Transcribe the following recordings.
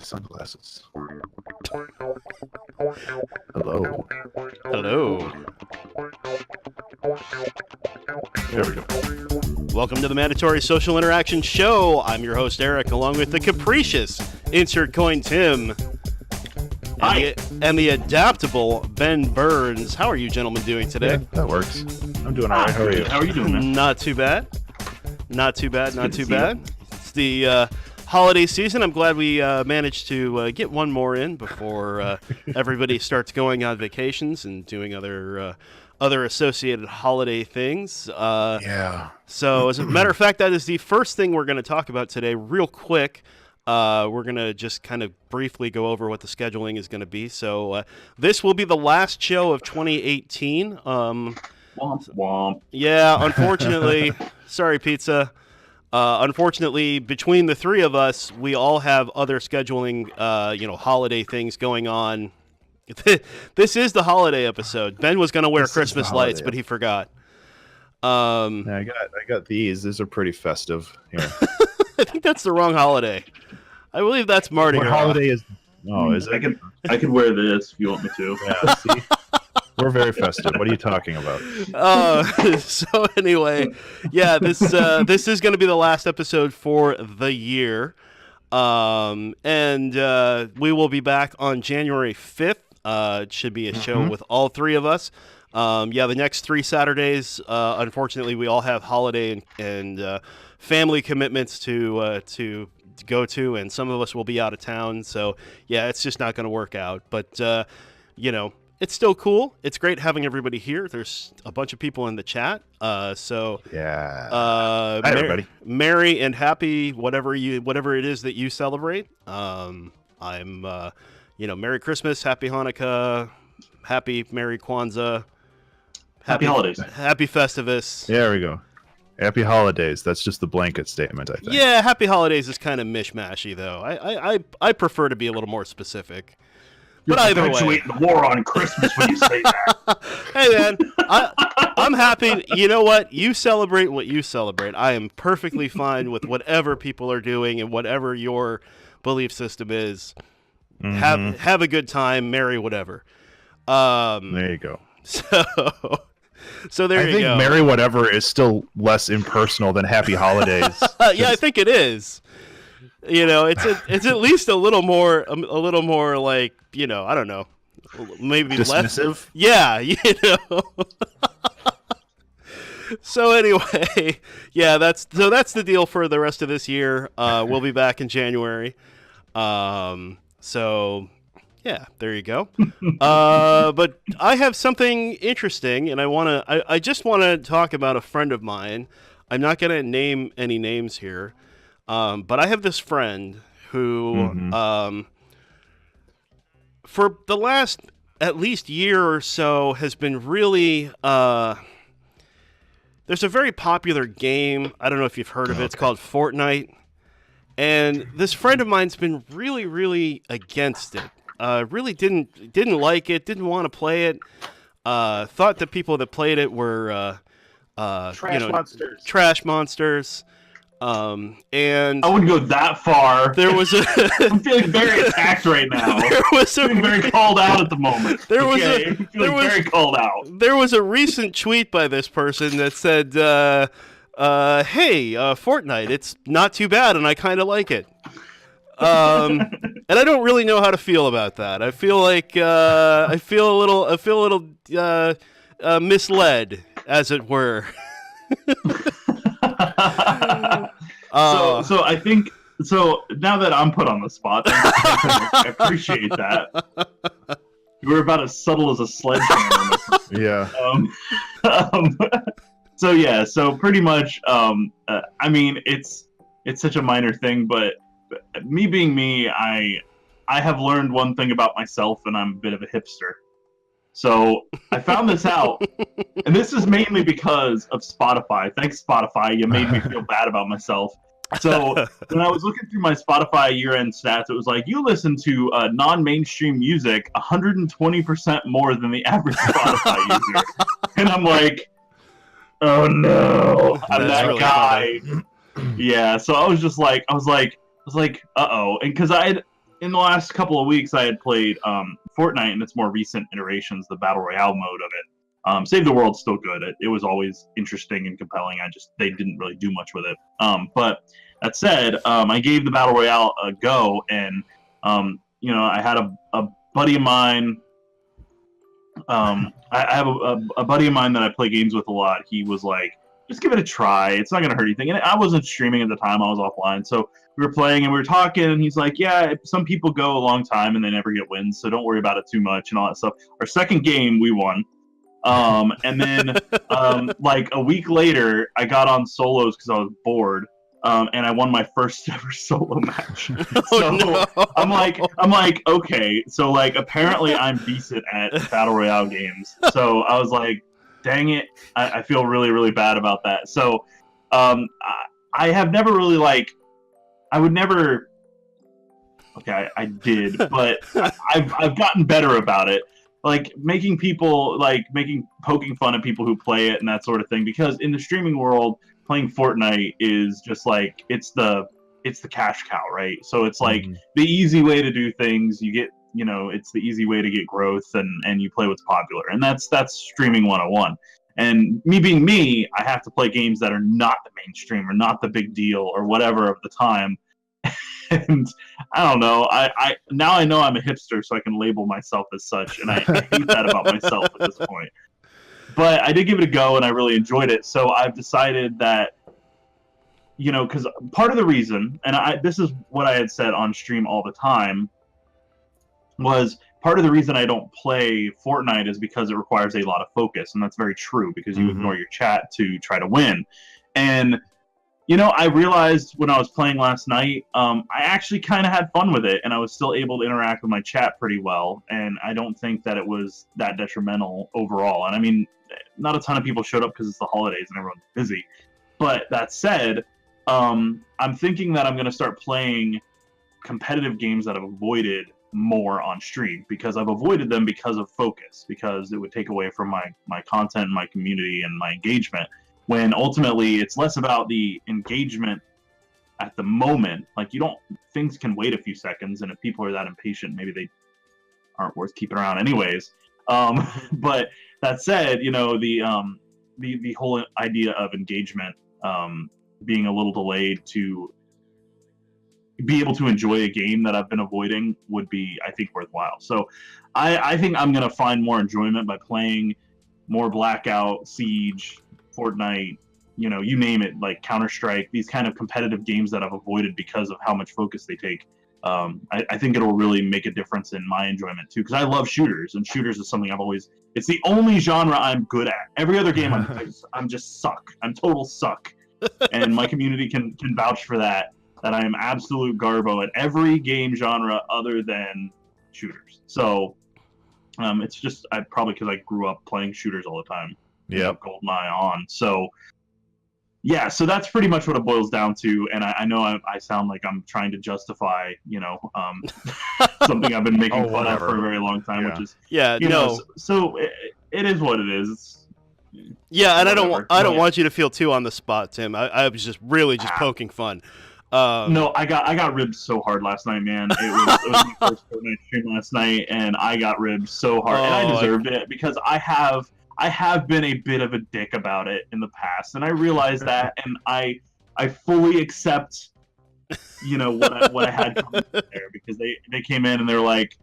Sunglasses. Hello. Hello. There we go. Welcome to the Mandatory Social Interaction Show. I'm your host, Eric, along with the capricious Insert Coin Tim. And the adaptable Ben Burns. How are you gentlemen doing today? Yeah, that works. I'm doing all right. How are you? How are you doing, man? Not too bad. Not too bad. Not too bad. It's the holiday season. I'm glad we managed to get one more in before everybody starts going on vacations and doing other associated holiday things. Yeah. So, as a matter of fact, that is the first thing we're going to talk about today, real quick. We're going to just kind of briefly go over what the scheduling is going to be. So, this will be the last show of 2018. Womp womp. Yeah, unfortunately, sorry, pizza. Unfortunately, between the three of us, we all have other scheduling, holiday things going on. This is the holiday episode. Ben was going to wear Christmas lights, but he forgot. Yeah, I got these. These are pretty festive. Here. I think that's the wrong holiday. I believe that's Mardi Gras. What holiday is? Oh, is it? I could wear this if you want me to. Yeah. See, we're very festive. What are you talking about? So anyway, yeah, this is going to be the last episode for the year, and we will be back on January 5th. It should be a show with all three of us. The next 3 Saturdays, unfortunately, we all have holiday and family commitments to go to, and some of us will be out of town. So, yeah, it's just not going to work out. But, it's still cool. It's great having everybody here. There's a bunch of people in the chat. Yeah. Hi, everybody. Merry and happy whatever it is that you celebrate. I'm Merry Christmas, Happy Hanukkah, Happy Merry Kwanzaa. Happy holidays. Happy Festivus. There we go. Happy holidays. That's just the blanket statement, I think. Yeah, Happy Holidays is kind of mishmashy, though. I prefer to be a little more specific. You're but either way, perpetuating the war on Christmas when you say that. Hey, man, I'm happy. You know what? You celebrate what you celebrate. I am perfectly fine with whatever people are doing and whatever your belief system is. Mm-hmm. Have a good time. Merry whatever. There you go. So there you go. I think Merry Whatever is still less impersonal than Happy Holidays. Yeah, I think it is. It's at least a little more like, I don't know, maybe dismissive. Less. Yeah, So anyway, yeah, that's the deal for the rest of this year. We'll be back in January. So yeah, there you go. But I have something interesting, and I just want to talk about a friend of mine. I'm not going to name any names here, but I have this friend who, for the last at least year or so, has been really. There's a very popular game. I don't know if you've heard of it. It's called Fortnite, and this friend of mine's been really, really against it. Really didn't like it, didn't want to play it, thought the people that played it were monsters. Trash monsters. And I wouldn't go that far. There was I'm feeling very attacked right now. I'm feeling very called out at the moment. Very called out. There was a recent tweet by this person that said, "Hey, Fortnite, it's not too bad, and I kind of like it." And I don't really know how to feel about that. I feel like I feel a little misled, as it were. So I think now that I'm put on the spot, I appreciate that. You were about as subtle as a sledgehammer. Yeah. So pretty much, I mean, it's such a minor thing, but me being me, I have learned one thing about myself, and I'm a bit of a hipster. So I found this out, and this is mainly because of Spotify. Thanks, Spotify. You made me feel bad about myself. So when I was looking through my Spotify year-end stats, it was like, you listen to non-mainstream music 120% more than the average Spotify user. And I'm like, oh no, I'm that really guy. Yeah, so I was like, uh-oh. And because in the last couple of weeks, I had played Fortnite in its more recent iterations, the Battle Royale mode of it. Save the World's still good. It was always interesting and compelling. They didn't really do much with it. But that said, I gave the Battle Royale a go, and I had a buddy of mine. I have a buddy of mine that I play games with a lot. He was like, just give it a try. It's not going to hurt anything. And I wasn't streaming at the time. I was offline. So we were playing and we were talking, and he's like, yeah, some people go a long time and they never get wins, so don't worry about it too much and all that stuff. Our second game, we won. And then like a week later, I got on solos because I was bored. And I won my first ever solo match. So I'm like, okay, so like apparently I'm decent at battle royale games. So I was like, dang it, I feel really, really bad about that. So I have never really I would never. Okay, I did, but I've gotten better about it. Like making people poking fun at people who play it and that sort of thing, because in the streaming world, playing Fortnite is just like it's the cash cow, right? So it's like the easy way to do things. You get, it's the easy way to get growth, and you play what's popular, and that's streaming 101. And me being me, I have to play games that are not the mainstream or not the big deal or whatever of the time. And I don't know. I now I know I'm a hipster, so I can label myself as such, and I hate that about myself at this point. But I did give it a go, and I really enjoyed it. So I've decided that, because part of the reason, and this is what I had said on stream all the time, was part of the reason I don't play Fortnite is because it requires a lot of focus, and that's very true, because you ignore your chat to try to win. And I realized when I was playing last night, I actually kind of had fun with it, and I was still able to interact with my chat pretty well, and I don't think that it was that detrimental overall. And I mean, not a ton of people showed up because it's the holidays and everyone's busy. But that said, I'm thinking that I'm going to start playing competitive games that I've avoided more on stream, because I've avoided them because of focus, because it would take away from my content, my community, and my engagement. When ultimately it's less about the engagement at the moment. Like, things can wait a few seconds, and if people are that impatient, maybe they aren't worth keeping around anyways. But that said, the whole idea of engagement being a little delayed to be able to enjoy a game that I've been avoiding would be, I think, worthwhile. So I think I'm going to find more enjoyment by playing more Blackout, Siege, Fortnite, you name it, like Counter-Strike, these kind of competitive games that I've avoided because of how much focus they take. I think it'll really make a difference in my enjoyment too, because I love shooters, and shooters is something it's the only genre I'm good at. Every other game I'm just suck. I'm total suck. And my community can vouch for that I am absolute garbo at every game genre other than shooters. So it's just probably because I grew up playing shooters all the time. Yeah, GoldenEye on. So yeah, so that's pretty much what it boils down to. And I know I sound like I'm trying to justify, something I've been making fun of for a very long time, which is so it is what it is. Yeah, and whatever. I don't want you to feel too on the spot, Tim. I was just really poking fun. No, I got ribbed so hard last night, man. It was my first Fortnite stream last night, and I got ribbed so hard, and I deserved it, because I have been a bit of a dick about it in the past, and I realize that, and I fully accept, what I had coming there, because they came in and they're like,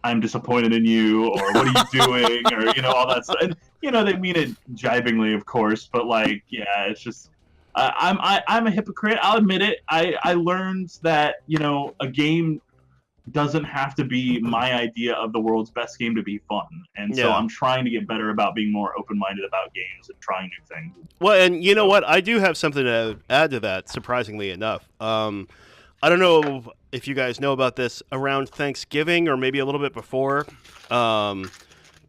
I'm disappointed in you, or what are you doing, or all that stuff. And they mean it jibingly, of course, but yeah, it's just I'm a hypocrite. I'll admit it. I learned that a game doesn't have to be my idea of the world's best game to be fun, and so I'm trying to get better about being more open-minded about games and trying new things. Well, and you know what? I do have something to add to that, surprisingly enough. I don't know if you guys know about this. Around Thanksgiving, or maybe a little bit before,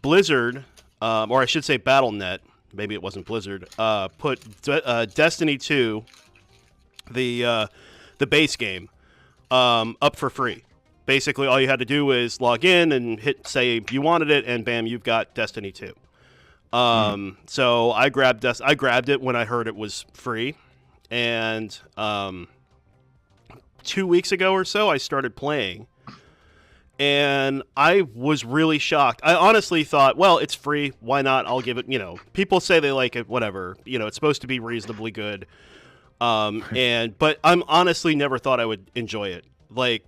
Blizzard, or I should say Battle.net, maybe it wasn't Blizzard, put Destiny 2, the base game, up for free. Basically, all you had to do is log in and hit say you wanted it, and bam, you've got Destiny 2. So I grabbed it when I heard it was free, and 2 weeks ago or so, I started playing. And I was really shocked. I honestly thought, well, it's free. Why not? I'll give it, people say they like it, whatever. It's supposed to be reasonably good. But I'm honestly never thought I would enjoy it. Like,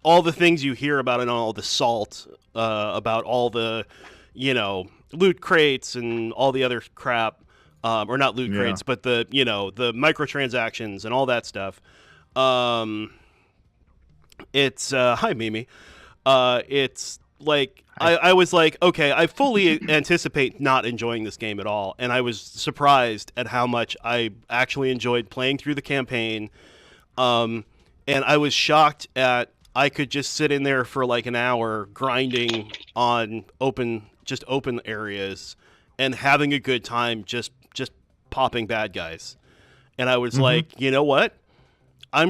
all the things you hear about it, all the salt, about all the, loot crates and all the other crap, or not loot crates, but the, the microtransactions and all that stuff. It's hi Mimi. It's like I was like, okay, I fully anticipate not enjoying this game at all, and I was surprised at how much I actually enjoyed playing through the campaign. And I was shocked at I could just sit in there for like an hour grinding on open areas and having a good time just popping bad guys. And I was like, you know what? I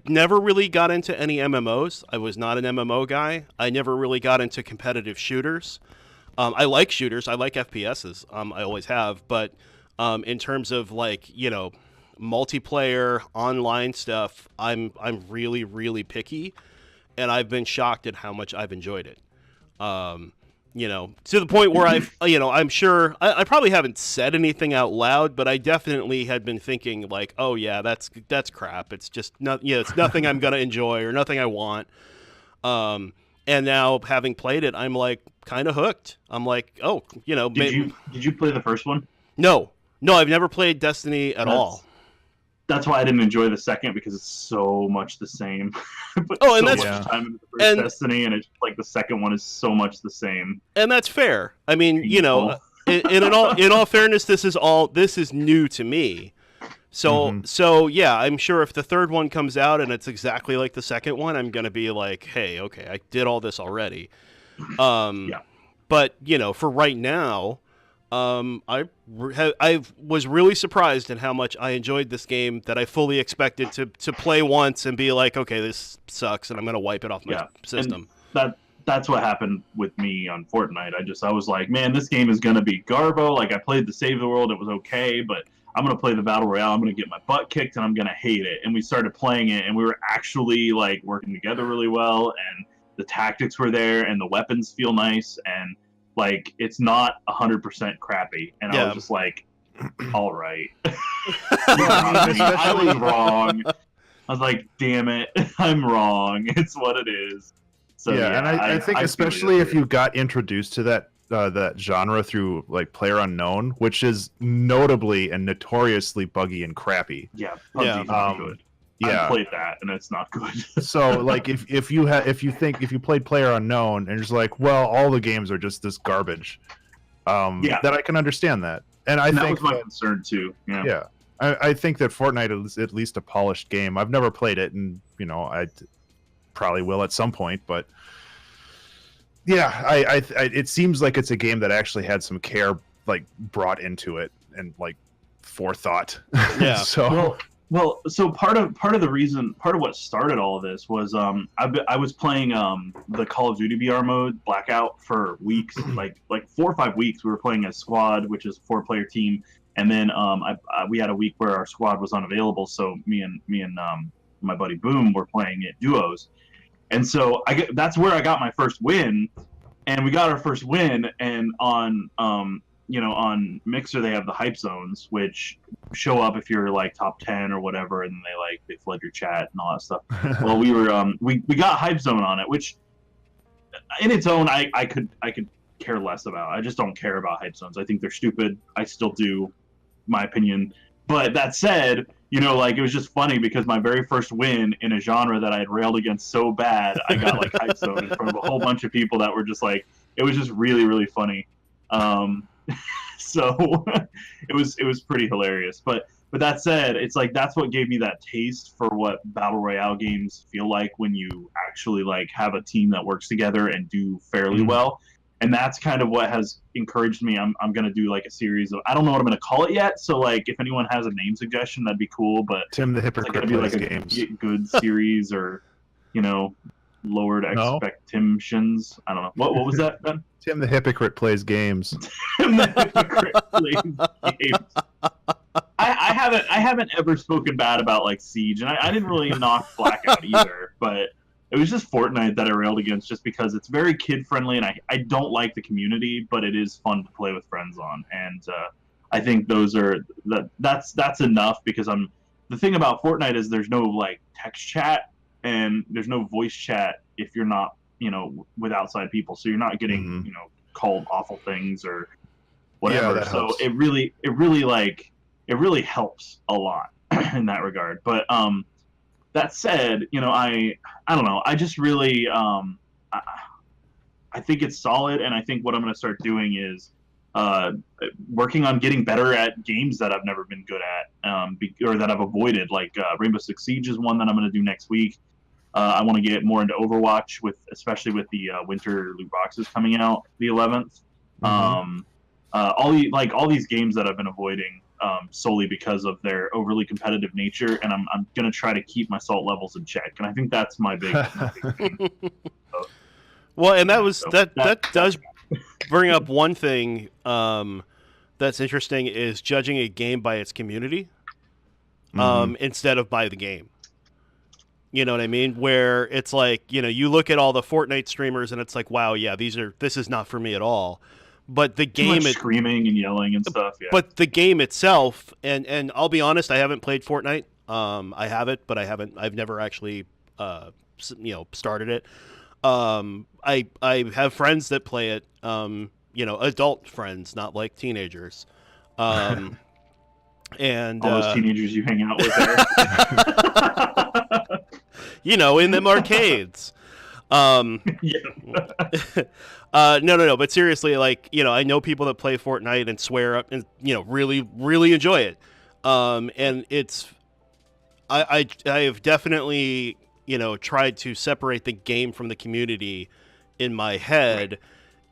never really got into any MMOs. I was not an MMO guy. I never really got into competitive shooters. I like shooters. I like FPSs. I always have. But in terms of like, multiplayer online stuff, I'm really, really picky. And I've been shocked at how much I've enjoyed it. To the point where I'm sure I probably haven't said anything out loud, but I definitely had been thinking like, oh yeah, that's crap. It's just not, it's nothing I'm going to enjoy or nothing I want. And now having played it, I'm like kind of hooked. I'm like, oh, Did you play the first one? No, I've never played Destiny at all. That's why I didn't enjoy the second, because it's so much the same. But that's much time into the first Destiny, and it's like the second one is so much the same. And that's fair. I mean, in all fairness, this is new to me. So yeah, I'm sure if the third one comes out and it's exactly like the second one, I'm gonna be like, hey, okay, I did all this already. But for right now, I was really surprised at how much I enjoyed this game, that I fully expected to play once and be like, okay, this sucks, and I'm gonna wipe it off my system. And that's what happened with me on Fortnite. I was like, man, this game is gonna be garbo. Like, I played the Save the World, it was okay, but I'm gonna play the Battle Royale, I'm gonna get my butt kicked, and I'm gonna hate it. And we started playing it, and we were actually like working together really well, and the tactics were there, and the weapons feel nice, and like, it's not 100% crappy. And I was just like, all right. I was wrong. I was like, damn it, I'm wrong. It's what it is. So and I think especially if you got introduced to that genre through like PlayerUnknown, which is notably and notoriously buggy and crappy. Yeah, PUBG's not good. I played that, and it's not good. So, like, if you played PlayerUnknown and you're just like, well, all the games are just this garbage, that I can understand that, and I think that was my concern too. Yeah, I think that Fortnite is at least a polished game. I've never played it, and I probably will at some point, but I it seems like it's a game that actually had some care like brought into it and like forethought. Yeah. Well, so part of what started all of this was I was playing the Call of Duty VR mode Blackout for weeks, like 4 or 5 weeks. We were playing a squad, which is a 4-player team, and then we had a week where our squad was unavailable, so me and my buddy Boom were playing it duos, and so that's where I got my first win, and we got our first win, and on on Mixer they have the hype zones, which show up if you're like top 10 or whatever, and they flood your chat and all that stuff. Well, we were we got hype zone on it, which in its own I could care less about. I just don't care about hype zones. I think they're stupid. I still do, my opinion. But that said, it was just funny because my very first win in a genre that I had railed against so bad, I got like hype zone in front of a whole bunch of people that were just like, it was just really, really funny. So it was pretty hilarious. But that said, it's like that's what gave me that taste for what battle royale games feel like when you actually like have a team that works together and do fairly well. And that's kind of what has encouraged me. I'm gonna do like a series of, I don't know what I'm gonna call it yet. So like if anyone has a name suggestion, that'd be cool. But Tim the Hypocrite it's like plays a games. Good series or lowered expectations. I don't know. What was that, Ben? Tim the Hypocrite plays games. Tim the Hypocrite plays games. I haven't ever spoken bad about like Siege, and I didn't really knock Blackout either, but it was just Fortnite that I railed against, just because it's very kid friendly, and I don't like the community, but it is fun to play with friends on, and I think that's enough, because the thing about Fortnite is there's no like text chat and there's no voice chat if you're not, with outside people, so you're not getting called awful things or whatever. Yeah, that so helps. it really helps a lot in that regard. But that said, I don't know. I just really I think it's solid, and I think what I'm going to start doing is working on getting better at games that I've never been good at, or that I've avoided. Like Rainbow Six Siege is one that I'm going to do next week. I want to get more into Overwatch, especially with the winter loot boxes coming out the 11th. All these games that I've been avoiding solely because of their overly competitive nature, and I'm gonna try to keep my salt levels in check, and I think that's my big thing. Well, and that does bring up one thing that's interesting, is judging a game by its community instead of by the game. You know what I mean? Where it's like, you look at all the Fortnite streamers and it's like, wow, yeah, this is not for me at all. But the game, screaming and yelling and stuff. Yeah. But the game itself, and I'll be honest, I haven't played Fortnite. I have it, but I've never actually, started it. I have friends that play it. Adult friends, not like teenagers. And all those teenagers you hang out with there. In them arcades. No. But seriously, like, I know people that play Fortnite and swear up and, really, really enjoy it. And it's, I have definitely, tried to separate the game from the community in my head, right.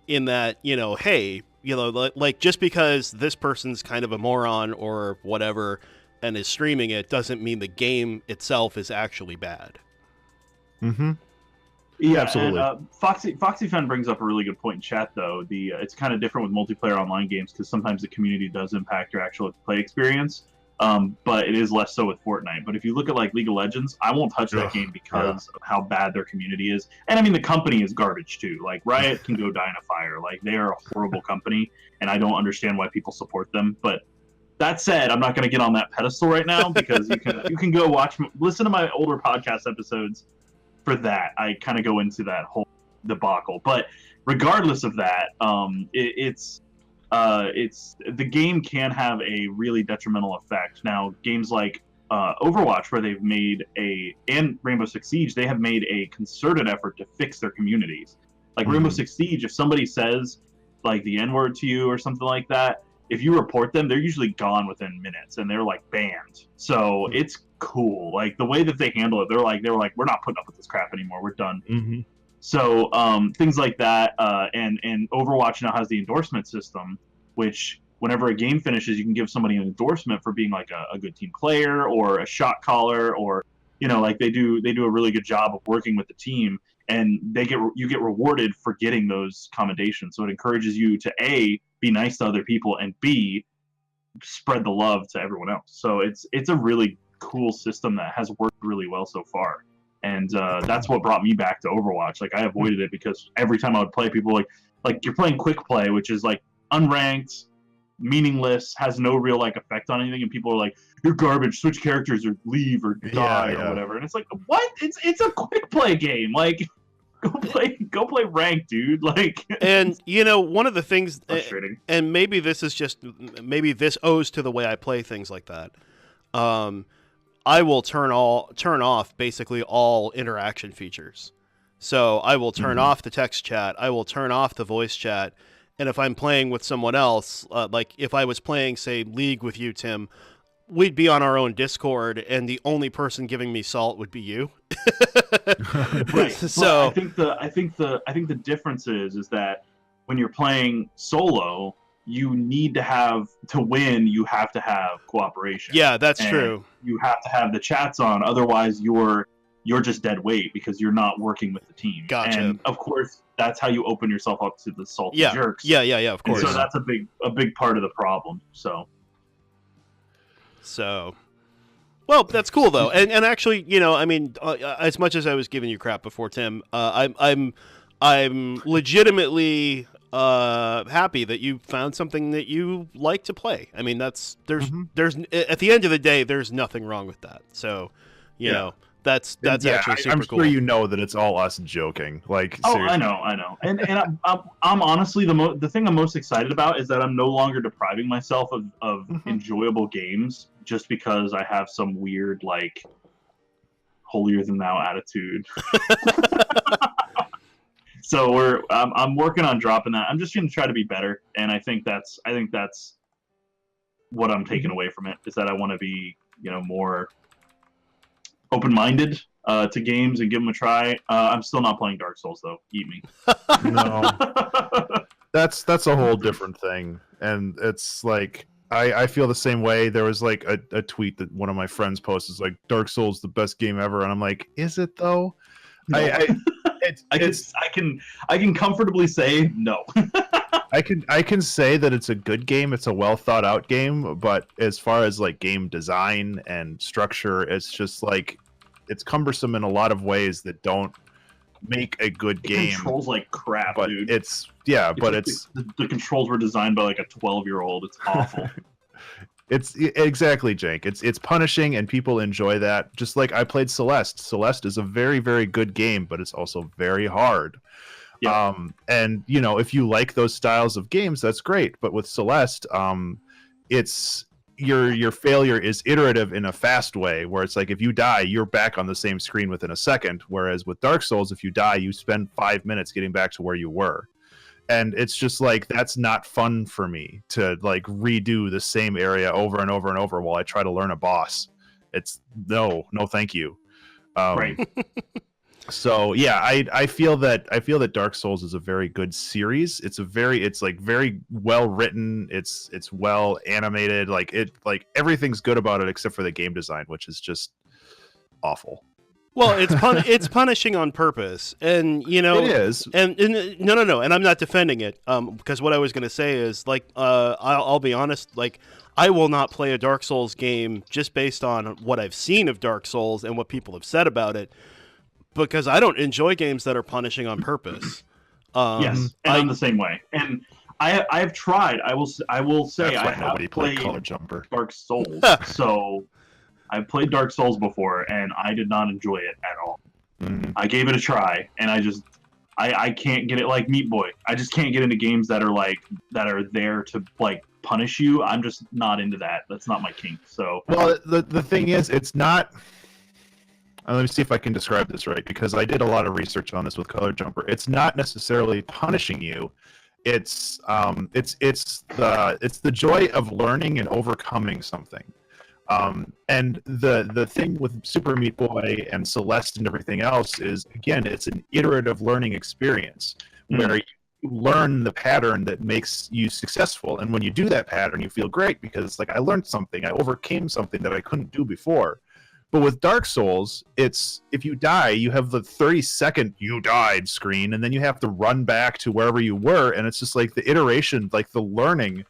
In that, hey, like just because this person's kind of a moron or whatever and is streaming it doesn't mean the game itself is actually bad. Yeah, absolutely. And, Foxy Fan brings up a really good point in chat, though. It's kind of different with multiplayer online games because sometimes the community does impact your actual play experience, but it is less so with Fortnite. But if you look at like League of Legends, I won't touch that game because of how bad their community is. And I mean, the company is garbage too. Like Riot can go die in a fire. Like they are a horrible company, and I don't understand why people support them. But that said, I'm not going to get on that pedestal right now because you can go listen to my older podcast episodes. For that, I kind of go into that whole debacle. But regardless of that, it's the game can have a really detrimental effect. Now, games like Overwatch, where they've made and Rainbow Six Siege, they have made a concerted effort to fix their communities. Like Rainbow Six Siege, if somebody says like the N-word to you or something like that, if you report them, they're usually gone within minutes and they're like banned. So it's cool. Like the way that they handle it, they were like, we're not putting up with this crap anymore. We're done. So things like that. And Overwatch now has the endorsement system, which whenever a game finishes, you can give somebody an endorsement for being like a good team player or a shot caller, or like they do a really good job of working with the team, and you get rewarded for getting those commendations. So it encourages you to A, be nice to other people, and B, spread the love to everyone else. So it's a really cool system that has worked really well so far. And that's what brought me back to Overwatch. Like I avoided it because every time I would play, people like you're playing quick play, which is like unranked, meaningless, has no real like effect on anything, and people are like, you're garbage, switch characters or leave or die or whatever. And it's like, what? It's a quick play game. Like go play rank, dude. Like, and one of the things, frustrating. And maybe this owes to the way I play things like that. I will turn off basically all interaction features. So I will turn off the text chat. I will turn off the voice chat. And if I'm playing with someone else, like if I was playing, say, League with you, Tim, we'd be on our own Discord, and the only person giving me salt would be you. Right. So I think the difference is that when you're playing solo, you need to win. You have to have cooperation. Yeah, that's true. You have to have the chats on, otherwise you're just dead weight because you're not working with the team. Gotcha. And of course, that's how you open yourself up to the salty jerks. Yeah. Of course. And so that's a big part of the problem. So, Well, that's cool though, and actually, I mean, as much as I was giving you crap before, Tim, I'm legitimately happy that you found something that you like to play. I mean, there's at the end of the day, there's nothing wrong with that. So, you know, that's actually super cool. I'm sure you know that it's all us joking. Like, seriously. I know, and I'm honestly the thing I'm most excited about is that I'm no longer depriving myself of enjoyable games just because I have some weird like holier than thou attitude. So I'm working on dropping that. I'm just going to try to be better, and I think that's what I'm taking away from it is that I want to be more open-minded to games and give them a try. I'm still not playing Dark Souls though. Eat me. No, that's a whole different thing, and it's like I feel the same way. There was like a tweet that one of my friends posted, like Dark Souls the best game ever, and I'm like, is it though? No. I can comfortably say no. I can say that it's a good game. It's a well thought out game, but as far as like game design and structure, it's just like it's cumbersome in a lot of ways that don't make a good game. It controls like crap, but dude. The controls were designed by like a 12-year-old. It's awful. It's exactly, Jake. It's punishing, and people enjoy that. Just like I played Celeste. Celeste is a very, very good game, but it's also very hard. Yeah. And if you like those styles of games, that's great. But with Celeste, it's your failure is iterative in a fast way, where it's like if you die, you're back on the same screen within a second. Whereas with Dark Souls, if you die, you spend 5 minutes getting back to where you were. And it's just like that's not fun for me to like redo the same area over and over and over while I try to learn a boss. It's no, thank you. Right. So yeah, I feel that Dark Souls is a very good series. It's like very well written. It's well animated. Like everything's good about it except for the game design, which is just awful. Well, it's punishing on purpose, and it is. And no, and I'm not defending it. Because what I was going to say is like, I'll be honest, like I will not play a Dark Souls game just based on what I've seen of Dark Souls and what people have said about it, because I don't enjoy games that are punishing on purpose. Yes, and I'm the same way. And I've tried. I will say I have played Color Jumper. Dark Souls, so. I've played Dark Souls before, and I did not enjoy it at all. I gave it a try, and I can't get it like Meat Boy. I just can't get into games that are there to like punish you. I'm just not into that. That's not my kink. So well, the thing is, it's not. Let me see if I can describe this right, because I did a lot of research on this with Color Jumper. It's not necessarily punishing you. It's the joy of learning and overcoming something. And the thing with Super Meat Boy and Celeste and everything else is, again, it's an iterative learning experience where you learn the pattern that makes you successful. And when you do that pattern, you feel great because like I learned something, I overcame something that I couldn't do before. But with Dark Souls, it's if you die, you have the 30-second "you died" screen, and then you have to run back to wherever you were, and it's just like the iteration, like the learning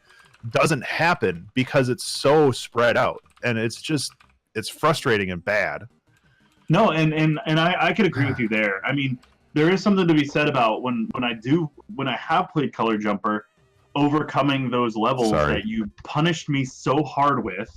doesn't happen because it's so spread out. And it's frustrating and bad. No, and I could agree with you there. I mean, there is something to be said about when I have played Color Jumper, overcoming those levels that you punished me so hard with,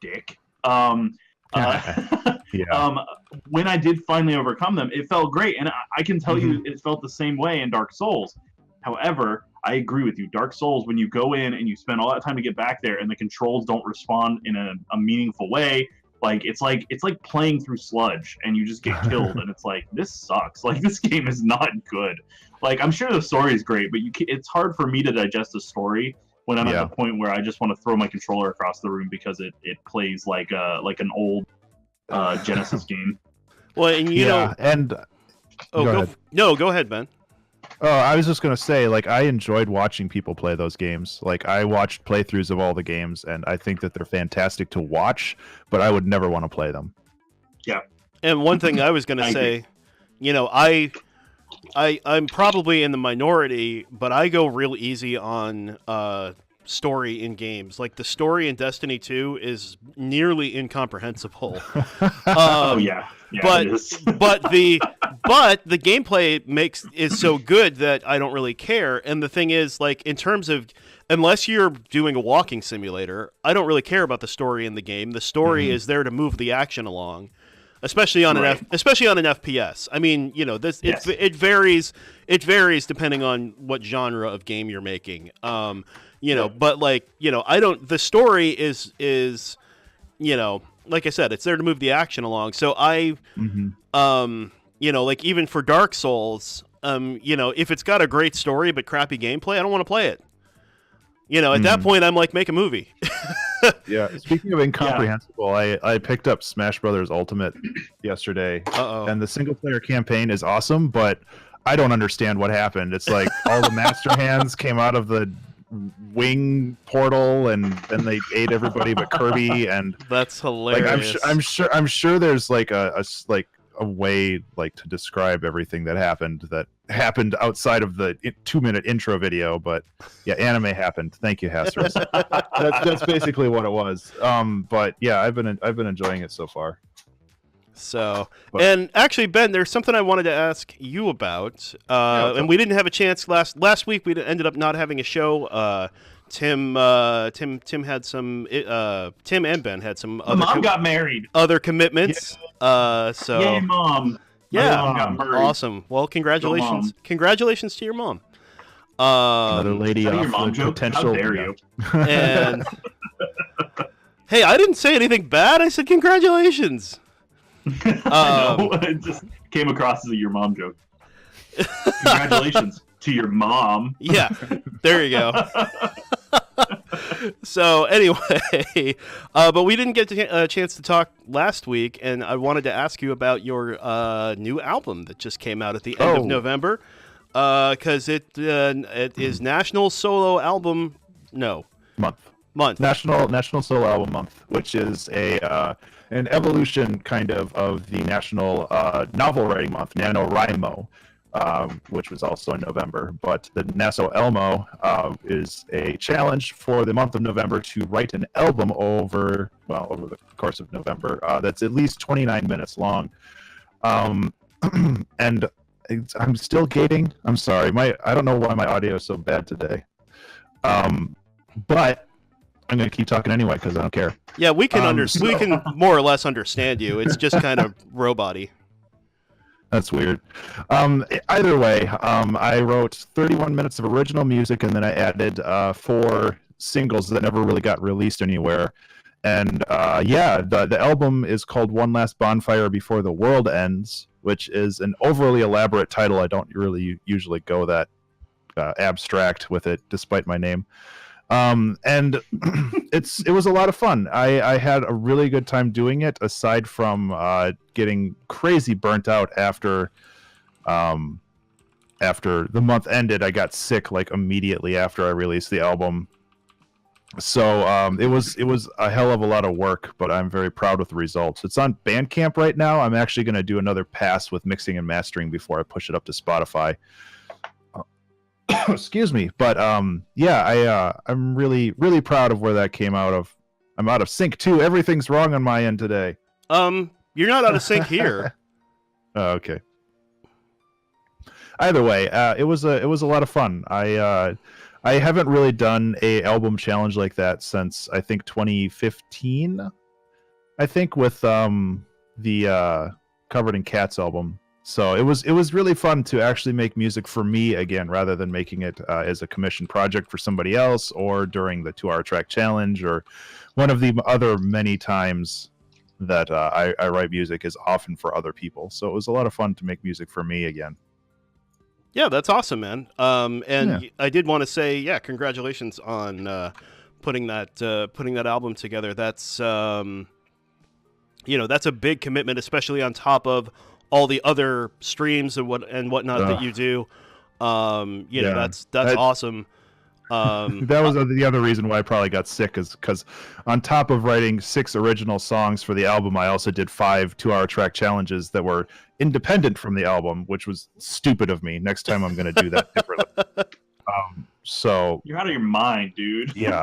dick. When I did finally overcome them, it felt great, and I can tell you it felt the same way in Dark Souls. However, I agree with you. Dark Souls, when you go in and you spend all that time to get back there, and the controls don't respond in a meaningful way, like it's like playing through sludge, and you just get killed, and it's like this sucks. Like this game is not good. Like I'm sure the story is great, but it's hard for me to digest a story when I'm at the point where I just want to throw my controller across the room because it plays like an old Genesis game. Well, and go ahead, Ben. Oh, I was just going to say, like, I enjoyed watching people play those games. Like, I watched playthroughs of all the games, and I think that they're fantastic to watch, but I would never want to play them. Yeah. And one thing I was going to say, I'm probably in the minority, but I go real easy on story in games. Like the story in Destiny 2 is nearly incomprehensible. Oh yeah, but it is. but the gameplay is so good that I don't really care. And the thing is, like, in terms of, unless you're doing a walking simulator, I don't really care about the story in the game. The story is there to move the action along, especially on an FPS. I mean, you know, it varies depending on what genre of game you're making. You know, but like, you know, the story is, you know, like I said, it's there to move the action along. So you know, like even for Dark Souls, you know, if it's got a great story but crappy gameplay, I don't want to play it. You know, at that point, I'm like, make a movie. Yeah. Speaking of incomprehensible, I picked up Smash Brothers Ultimate yesterday, and the single player campaign is awesome, but I don't understand what happened. It's like all the Master Hands came out of the wing portal, and then they ate everybody but Kirby, and that's hilarious. Like, I'm sure there's like a way like to describe everything that happened outside of the 2-minute intro video, but yeah, anime happened. Thank you, Hasters. that's basically what it was. But yeah, I've been enjoying it so far. So, and actually, Ben, there's something I wanted to ask you about, and we didn't have a chance last week. We ended up not having a show. Tim had some. Tim and Ben had some. Mom got married. Other commitments. So. Yay, Mom. Yeah, mom got married. Awesome. Well, congratulations. Congratulations to your mom. Another lady off your mom the joke? potential. How dare you? And hey, I didn't say anything bad. I said congratulations. I know. It just came across as a your mom joke. Congratulations to your mom. Yeah, there you go. So anyway, but we didn't get a chance to talk last week, and I wanted to ask you about your new album that just came out at the end of November, because it is National Solo Album Month. National Solo Album Month, which is an evolution kind of the National Novel Writing Month, NaNoWriMo, which was also in November. But the NaSoAlMo is a challenge for the month of November to write an album over the course of November that's at least 29 minutes long. And I'm still gating. I'm sorry. I don't know why my audio is so bad today. But I'm going to keep talking anyway because I don't care. Yeah, we can we can more or less understand you. It's just kind of robot-y. That's weird. Either way, I wrote 31 minutes of original music, and then I added 4 singles that never really got released anywhere. And the album is called One Last Bonfire Before the World Ends, which is an overly elaborate title. I don't really usually go that abstract with it, despite my name. And it was a lot of fun. I had a really good time doing it, aside from getting crazy burnt out after the month ended. I got sick like immediately after I released the album. So it was a hell of a lot of work, but I'm very proud with the results. It's on Bandcamp right now. I'm actually going to do another pass with mixing and mastering before I push it up to Spotify. Excuse me, but I'm really proud of where that came out of. I'm out of sync too. Everything's wrong on my end today. You're not out of sync here. Oh, okay. Either way, it was a lot of fun. I haven't really done a album challenge like that since I think 2015. I think with the Covered in Cats album. So it was really fun to actually make music for me again, rather than making it as a commission project for somebody else, or during the 2-hour track challenge, or one of the other many times that I write music is often for other people. So it was a lot of fun to make music for me again. Yeah, that's awesome, man. I did want to say, congratulations on putting that album together. That's that's a big commitment, especially on top of all the other streams and whatnot that you do. That's awesome. That was the other reason why I probably got sick, is because on top of writing 6 original songs for the album, I also did 5 2-hour track challenges that were independent from the album, which was stupid of me. Next time I'm going to do that differently. So You're out of your mind, dude. yeah,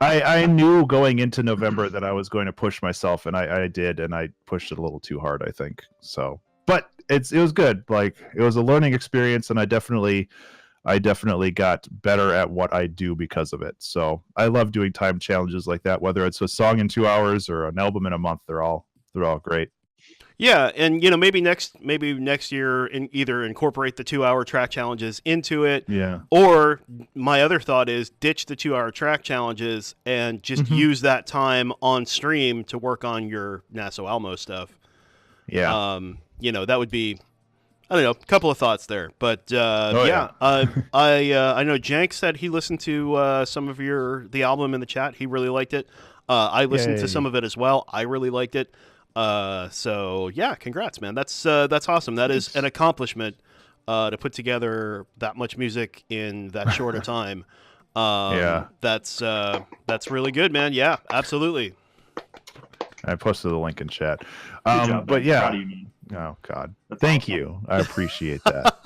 I knew going into November that I was going to push myself, and I did, and I pushed it a little too hard, I think. So, but it was good. Like, it was a learning experience, and I definitely got better at what I do because of it. So I love doing time challenges like that, whether it's a song in 2 hours or an album in a month. They're all great. Yeah, and maybe next year either incorporate the 2-hour track challenges into it. Yeah. Or my other thought is ditch the 2-hour track challenges and just use that time on stream to work on your NaSoAlMo stuff. Yeah. That would be, I don't know, a couple of thoughts there. But I know Jank said he listened to some of the album in the chat. He really liked it. I listened to some of it as well. I really liked it. So yeah, congrats, man. That's awesome. That is an accomplishment to put together that much music in that short a time. That's really good, man. Yeah, absolutely. I posted the link in chat. Good job, but man. yeah. Proud of you, man. Oh God, That's thank awesome. you. I appreciate that.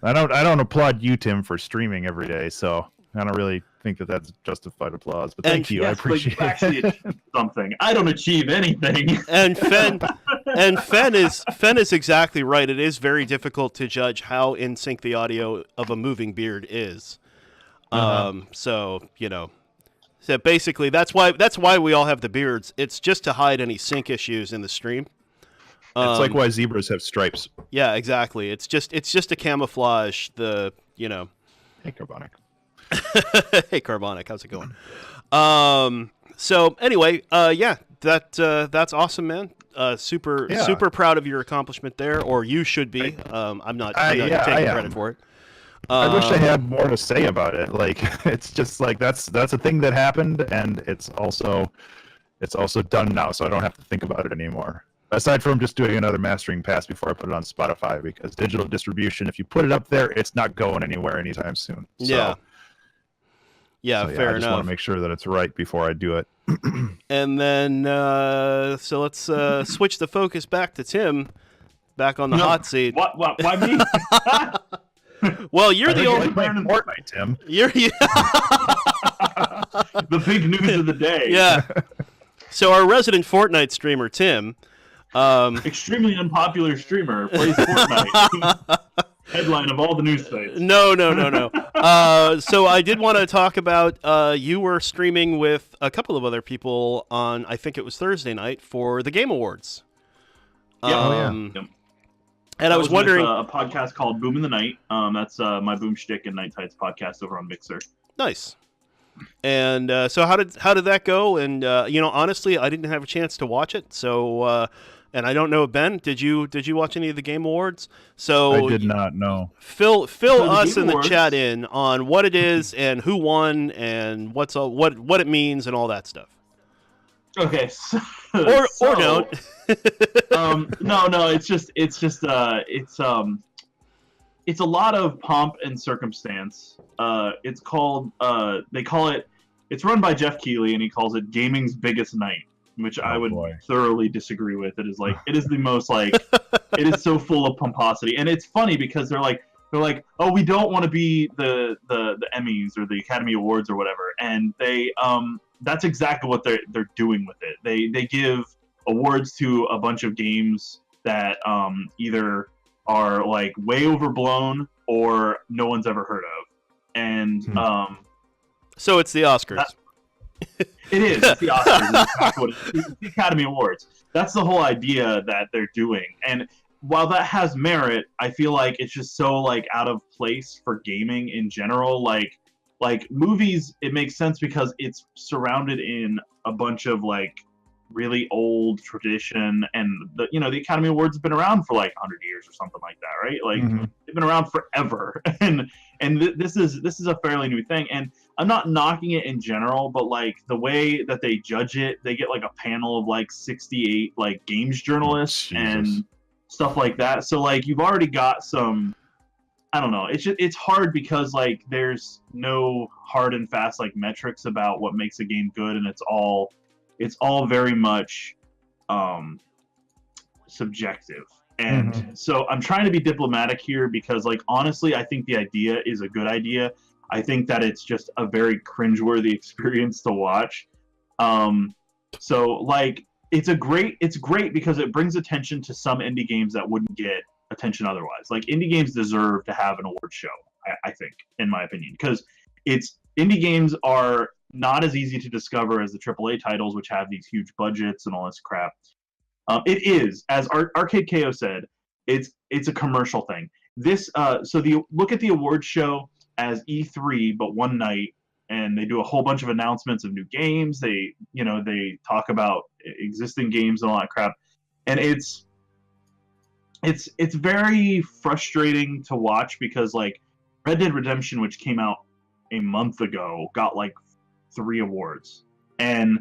I don't applaud you, Tim, for streaming every day. So I don't really think that that's justified applause. But thank you. I appreciate it. Actually achieved something. I don't achieve anything. And Fen is exactly right. It is very difficult to judge how in sync the audio of a moving beard is. So basically that's why we all have the beards. It's just to hide any sync issues in the stream. It's like why zebras have stripes. Yeah, exactly. It's just to camouflage the. Hey, Carbonic. Hey, Carbonic, how's it going? So anyway, that's awesome, man. Super proud of your accomplishment there, or you should be. I'm not taking credit for it. I wish I had more to say about it. Like, it's just like that's a thing that happened, and it's also done now, so I don't have to think about it anymore. Aside from just doing another mastering pass before I put it on Spotify, because digital distribution, if you put it up there, it's not going anywhere anytime soon. So, fair I just enough. want to make sure that it's right before I do it. And then, so let's switch the focus back to Tim, back on the hot seat. What? Why me? Well, you're the only playing Fortnite, Tim. You're the big news of the day. Yeah. So our resident Fortnite streamer, Tim, extremely unpopular streamer, plays Fortnite. Headline of all the news sites. No. So I did want to talk about you were streaming with a couple of other people on, I think it was Thursday night, for the Game Awards. Yep. And I was wondering, with, a podcast called Boom in the Night. That's my Boomstick and Night Tides podcast over on Mixer. Nice. And so how did that go? And honestly, I didn't have a chance to watch it. So and I don't know, Ben, did you watch any of the Game Awards? So I did not know. Fill us Game in the Awards, chat in on what it is and who won and what it means and all that stuff. Okay. Or don't. No. It's a lot of pomp and circumstance. It's called it's run by Jeff Keighley, and he calls it Gaming's Biggest Night, which I would thoroughly disagree with. It is the most it is so full of pomposity, and it's funny because they're like, oh, we don't want to be the Emmys or the Academy Awards or whatever, and they that's exactly what they're doing with it. They give awards to a bunch of games that either are like way overblown or no one's ever heard of, and so it's the Oscars. It is. It's the Oscars. It's the Academy Awards. That's the whole idea that they're doing. And while that has merit, I feel like it's just so out of place for gaming in general. Like movies, it makes sense because it's surrounded in a bunch of really old tradition, and the Academy Awards have been around for 100 years or something like that, right? They've been around forever, and this is a fairly new thing. And I'm not knocking it in general, but the way that they judge it, they get a panel of 68 games journalists and stuff like that. So you've already got some. I don't know. It's hard because there's no hard and fast metrics about what makes a game good, and it's all very much subjective. And so I'm trying to be diplomatic here because, like, honestly, I think the idea is a good idea. I think that it's just a very cringeworthy experience to watch. So like, it's great because it brings attention to some indie games that wouldn't get attention otherwise. Like, indie games deserve to have an award show, I think, in my opinion, because indie games are not as easy to discover as the AAA titles, which have these huge budgets and all this crap. It is, as Arcade KO said, it's a commercial thing. Look at the award show as E3, but one night, and they do a whole bunch of announcements of new games. They talk about existing games and all that crap, and it's very frustrating to watch because, like, Red Dead Redemption, which came out a month ago, got like 3 awards, and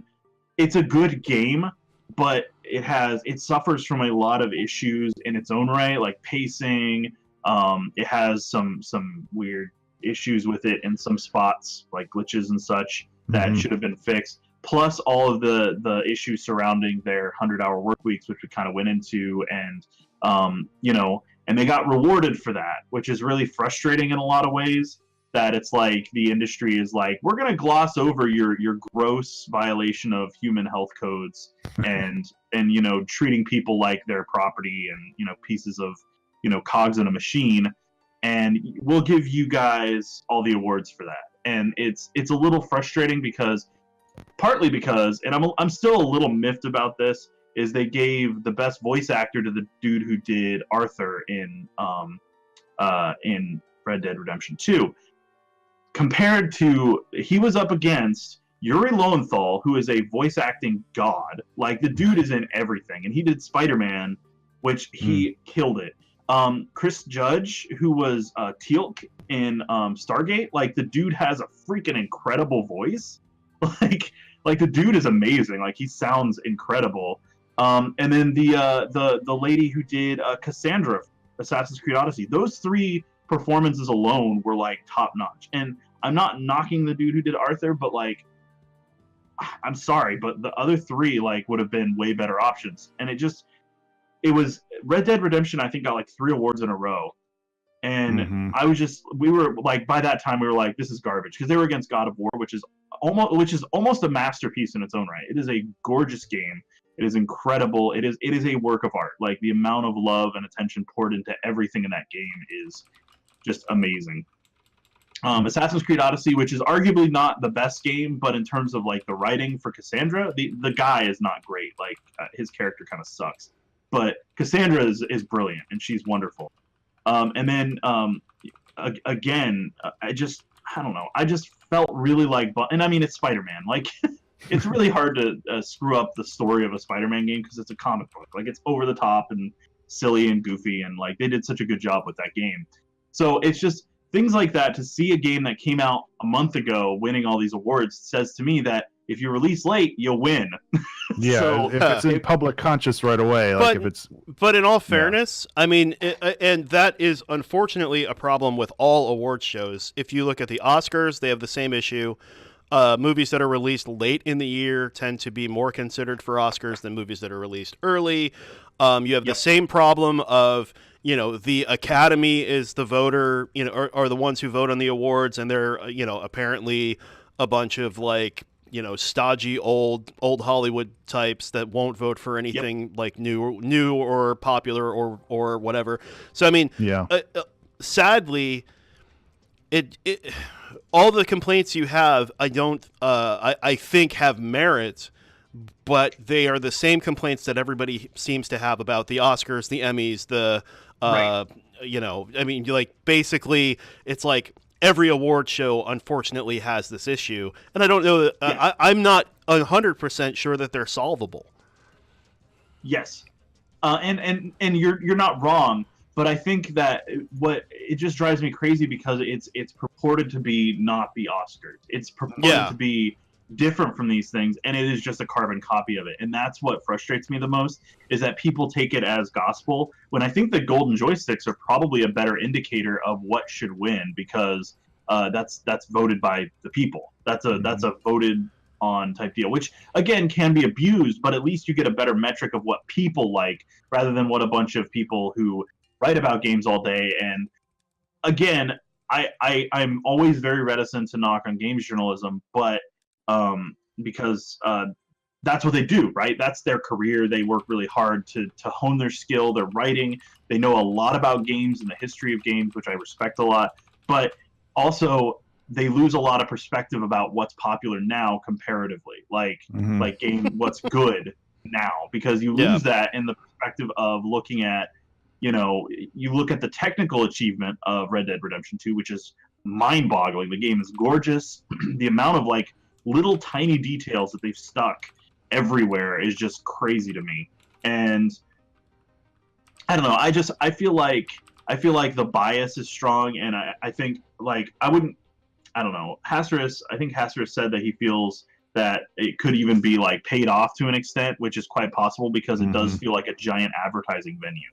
it's a good game, but it suffers from a lot of issues in its own right, like pacing. It has some weird issues with it in some spots, like glitches and such that should have been fixed. Plus all of the issues surrounding their 100-hour work weeks, which we kind of went into, and and they got rewarded for that, which is really frustrating in a lot of ways. That it's like the industry is like, we're going to gloss over your gross violation of human health codes and treating people like their property and pieces of cogs in a machine, and we'll give you guys all the awards for that. And it's a little frustrating partly because I'm still a little miffed about this, is they gave the best voice actor to the dude who did Arthur in Red Dead Redemption 2. Compared to, he was up against Yuri Lowenthal, who is a voice acting god. Like, the dude is in everything, and he did Spider-Man, which he killed it. Chris Judge, who was Teal'c in Stargate, like, the dude has a freaking incredible voice. Like the dude is amazing. Like, he sounds incredible. And then the lady who did Cassandra, Assassin's Creed Odyssey, those 3 performances alone were like top notch. And I'm not knocking the dude who did Arthur, but like, I'm sorry, but the other 3 like would have been way better options. And it was Red Dead Redemption, I think, got like 3 awards in a row. And we were like, by that time we were like, this is garbage, because they were against God of War, which is almost a masterpiece in its own right. It is a gorgeous game. It is incredible. It is a work of art. Like, the amount of love and attention poured into everything in that game is just amazing. Assassin's Creed Odyssey, which is arguably not the best game, but in terms of like the writing for Cassandra, the guy is not great. Like, his character kind of sucks, but Cassandra is brilliant, and she's wonderful. And then again, I don't know. I just felt really like, and I mean, it's Spider-Man. Like, it's really hard to screw up the story of a Spider-Man game because it's a comic book. Like, it's over the top and silly and goofy, and like, they did such a good job with that game. So it's just things like that. To see a game that came out a month ago winning all these awards says to me that if you release late, you'll win. Yeah, so, if it's in public conscious right away, like, But in all fairness, I mean, and that is unfortunately a problem with all award shows. If you look at the Oscars, they have the same issue. Movies that are released late in the year tend to be more considered for Oscars than movies that are released early. You have the same problem of, the Academy is the voter, or the ones who vote on the awards, and they're, apparently a bunch of like, stodgy old Hollywood types that won't vote for anything like new or popular or whatever. So I mean, sadly, it all the complaints you have, I think have merit, but they are the same complaints that everybody seems to have about the Oscars, the Emmys, I mean, like, basically it's like every award show unfortunately has this issue, and I don't know that I'm not 100% sure that they're solvable. Yes, and you're not wrong, but I think that it just drives me crazy because it's purported to be not the Oscars. It's purported to be different from these things, and it is just a carbon copy of it. And that's what frustrates me the most, is that people take it as gospel, when I think the golden joysticks are probably a better indicator of what should win, because that's voted by the people. That's a voted on type deal, which again can be abused, but at least you get a better metric of what people like rather than what a bunch of people who write about games all day. And again, I'm always very reticent to knock on games journalism, but because that's what they do, right? That's their career. They work really hard to hone their skill. They're writing. They know a lot about games and the history of games, which I respect a lot. But also, they lose a lot of perspective about what's popular now comparatively, like what's good now, because you lose that in the perspective of looking at, you look at the technical achievement of Red Dead Redemption 2, which is mind-boggling. The game is gorgeous. The amount of like little tiny details that they've stuck everywhere is just crazy to me. And I don't know. I feel like the bias is strong, and I think like I don't know. I think Hasterus said that he feels that it could even be like paid off to an extent, which is quite possible because it does feel like a giant advertising venue.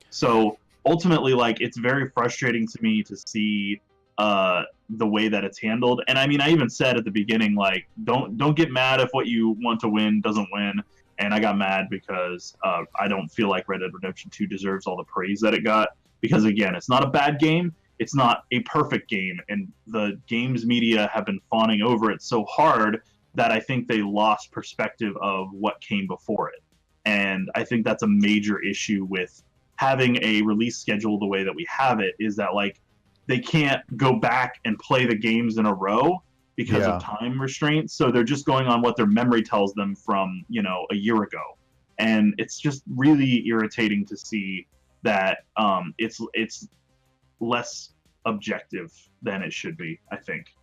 So ultimately, like, it's very frustrating to me to see the way that it's handled. And I mean, I even said at the beginning, like, don't get mad if what you want to win doesn't win. And I got mad because I don't feel like Red Dead Redemption 2 deserves all the praise that it got. Because again, it's not a bad game. It's not a perfect game. And the games media have been fawning over it so hard that I think they lost perspective of what came before it. And I think that's a major issue with having a release schedule the way that we have it, is that like they can't go back and play the games in a row because of time restraints. So they're just going on what their memory tells them from, a year ago. And it's just really irritating to see that it's less objective than it should be, I think.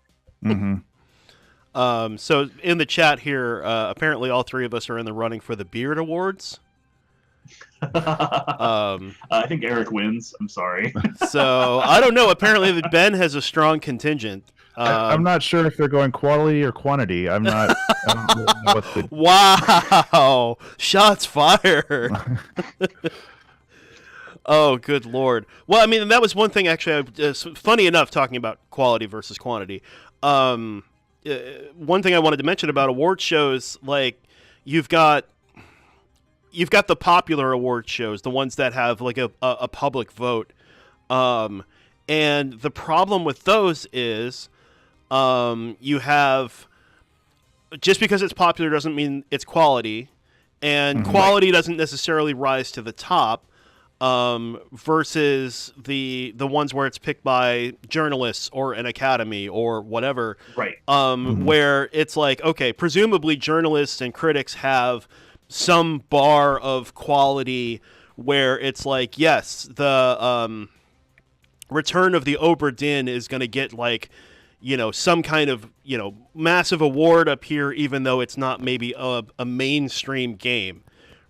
So in the chat here, apparently all three of us are in the running for the Beard Awards. I think Eric wins. I'm sorry. So I don't know. Apparently, Ben has a strong contingent. I'm not sure if they're going quality or quantity. I don't really know what the... Wow! Shots fired. Oh, good Lord. Well, I mean, that was one thing. Actually, funny enough, talking about quality versus quantity. One thing I wanted to mention about award shows, like you've got the popular award shows, the ones that have like a public vote. And the problem with those is you have, just because it's popular doesn't mean it's quality, and quality doesn't necessarily rise to the top, versus the ones where it's picked by journalists or an academy or whatever. Right. Where it's like, okay, presumably journalists and critics have some bar of quality where it's like, yes, the Return of the Obra Dinn is going to get like, some kind of, massive award up here, even though it's not maybe a mainstream game,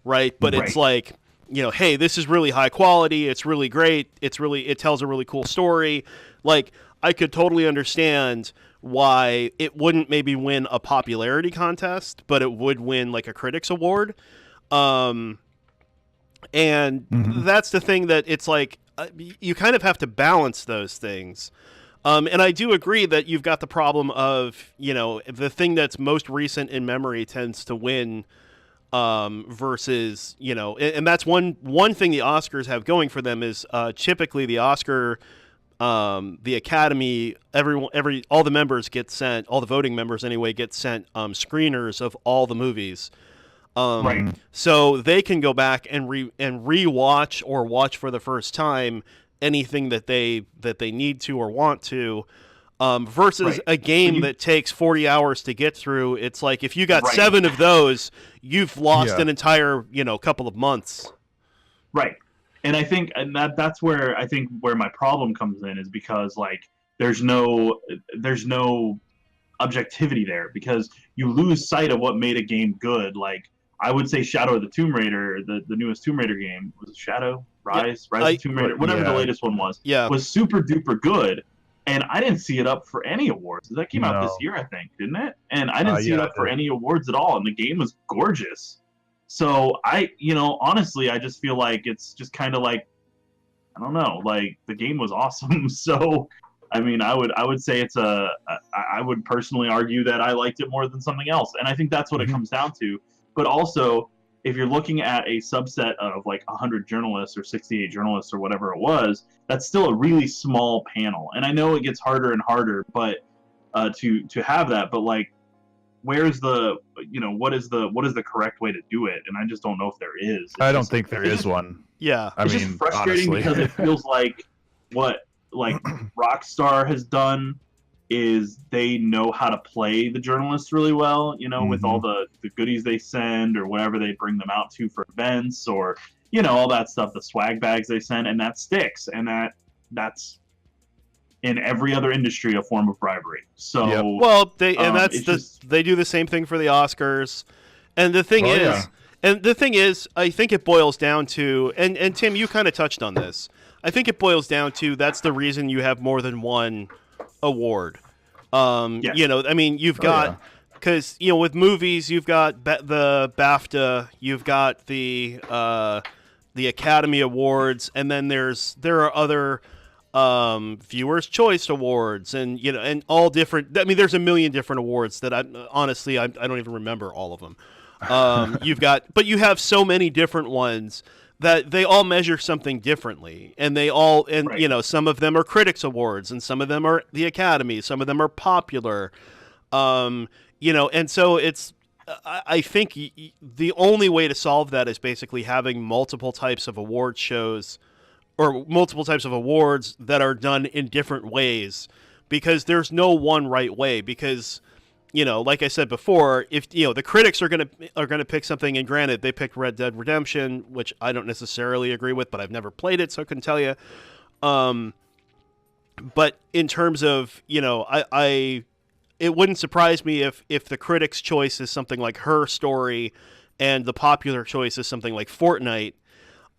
right? But it's like, hey, this is really high quality. It's really great. It tells a really cool story. Like, I could totally understand why it wouldn't maybe win a popularity contest, but it would win like a critics award. And that's the thing, that it's like, you kind of have to balance those things. And I do agree that you've got the problem of, the thing that's most recent in memory tends to win, versus, and that's one thing the Oscars have going for them is, typically the Oscar, the Academy, all the members get sent, all the voting members anyway, get sent screeners of all the movies, so they can go back and rewatch or watch for the first time anything that they need to or want to, versus a game that takes 40 hours to get through. It's like, if you got 7 of those, you've lost an entire couple of months. Right. And I think, that's where I think where my problem comes in, is because like there's no objectivity there, because you lose sight of what made a game good. Like, I would say Shadow of the Tomb Raider, the newest Tomb Raider game, was it Shadow? Rise of Tomb Raider, whatever the latest one was, was super duper good. And I didn't see it up for any awards. That came out this year, I think, didn't it? And I didn't see it up for any awards at all. And the game was gorgeous. So honestly, I just feel like it's just kind of like, I don't know, like the game was awesome. So I mean, I would say I would personally argue that I liked it more than something else, and I think that's what it comes down to. But also, if you're looking at a subset of like 100 journalists or 68 journalists or whatever it was, that's still a really small panel. And I know it gets harder and harder, but to have that, but like, where's the, what is the correct way to do it? And I just don't know if there is. I don't think there is one. Yeah, I it's mean, just frustrating honestly. because it feels like what like Rockstar has done is they know how to play the journalists really well, with all the goodies they send or whatever they bring them out to for events or all that stuff, the swag bags they send, and that sticks, and that's in every other industry a form of bribery. So well, they do the same thing for the Oscars, and the thing is, I think it boils down to, and Tim, you kind of touched on this. I think it boils down to that's the reason you have more than one award. I mean, you've got because with movies, you've got the BAFTA, you've got the Academy Awards, and then there are other Viewers' Choice Awards, and and all different. I mean, there's a million different awards that I don't even remember all of them. But you have so many different ones that they all measure something differently, and some of them are critics awards, and some of them are the Academy, some of them are popular, and so I think the only way to solve that is basically having multiple types of award shows or multiple types of awards that are done in different ways, because there's no one right way. Because like I said before, if the critics are gonna pick something, and granted they picked Red Dead Redemption, which I don't necessarily agree with, but I've never played it, so I couldn't tell you. But in terms of it wouldn't surprise me if the critics' choice is something like Her Story, and the popular choice is something like Fortnite.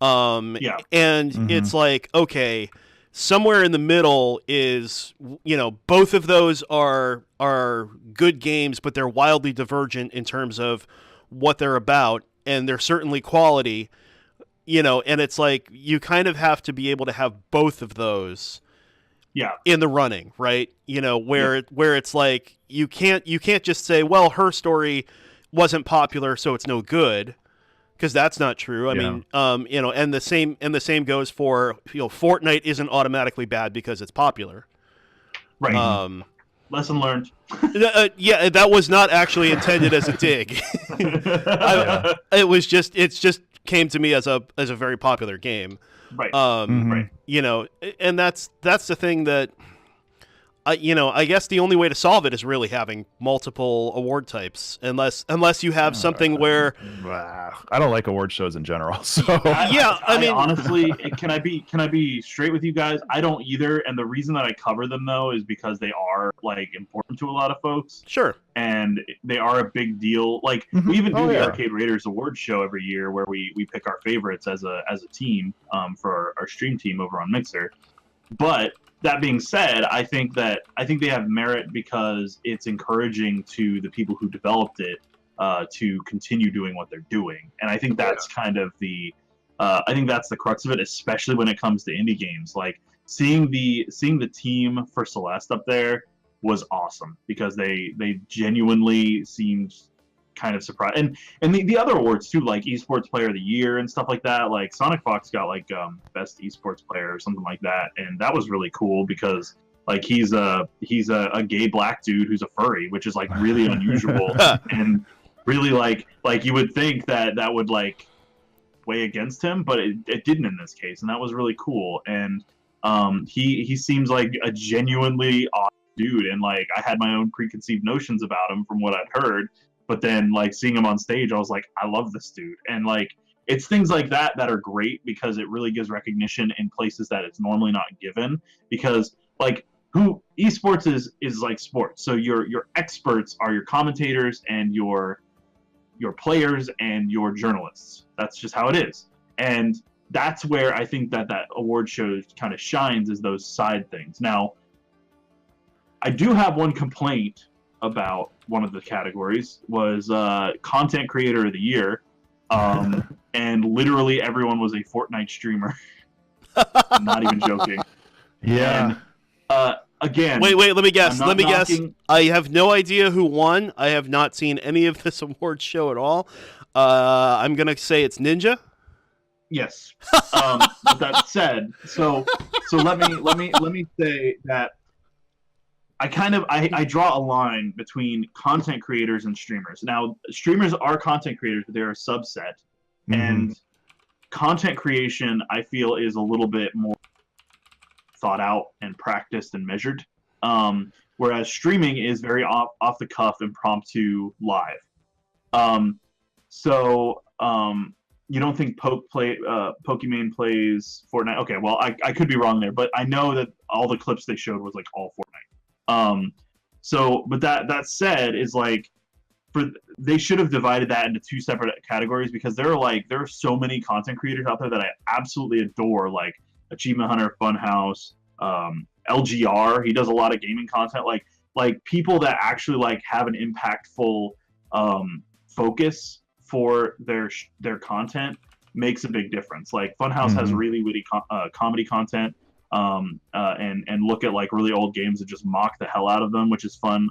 It's like, okay, somewhere in the middle is, both of those are good games, but they're wildly divergent in terms of what they're about, and they're certainly quality, and it's like you kind of have to be able to have both of those in the running, right? Where it's like you can't just say, well, Her Story wasn't popular, so it's no good. Because that's not true. I mean, and the same goes for Fortnite isn't automatically bad because it's popular. Right. Lesson learned. That was not actually intended as a dig. It just came to me as a very popular game. Right. Right. And that's the thing that I guess the only way to solve it is really having multiple award types, unless you have something where I don't like award shows in general. So I mean, honestly, can I be straight with you guys? I don't either, and the reason that I cover them though is because they are like important to a lot of folks. Sure. And they are a big deal. Like we even do the Arcade Raiders Awards show every year, where we pick our favorites as a team for our stream team over on Mixer. But that being said, I think they have merit because it's encouraging to the people who developed it to continue doing what they're doing, and I think that's kind of the crux of it, especially when it comes to indie games. Like seeing the team for Celeste up there was awesome because they genuinely seemed kind of surprised, and the other awards too, like esports player of the year and stuff like that. Like Sonic Fox got like best esports player or something like that, and that was really cool because like he's a gay black dude who's a furry, which is like really unusual and really like you would think that would like weigh against him, but it didn't in this case, and that was really cool. And he seems like a genuinely awesome dude, and like I had my own preconceived notions about him from what I'd heard. But then, like, seeing him on stage, I was like, I love this dude. And, like, it's things like that are great because it really gives recognition in places that it's normally not given. Because, like, esports is like sports. So your experts are your commentators and your players and your journalists. That's just how it is. And that's where I think that award show kind of shines, is those side things. Now, I do have one complaint about one of the categories was content creator of the year, and literally everyone was a Fortnite streamer. I'm not even joking. Yeah. And, again, Wait, let me guess. I'm not guess. I have no idea who won. I have not seen any of this award show at all. I'm gonna say it's Ninja. Yes. But that said, so let me say that I draw a line between content creators and streamers. Now, streamers are content creators, but they're a subset, and content creation I feel is a little bit more thought out and practiced and measured. Whereas streaming is very off the cuff, impromptu, live. You don't think Pokimane plays Fortnite? Okay, well, I could be wrong there, but I know that all the clips they showed was like all Fortnite. But that said, is like they should have divided that into two separate categories, because there are so many content creators out there that I absolutely adore, like Achievement Hunter, Funhouse, LGR. He does a lot of gaming content, like people that actually like have an impactful focus for their content makes a big difference. Like Funhouse has really witty comedy content, and look at like really old games and just mock the hell out of them, which is fun.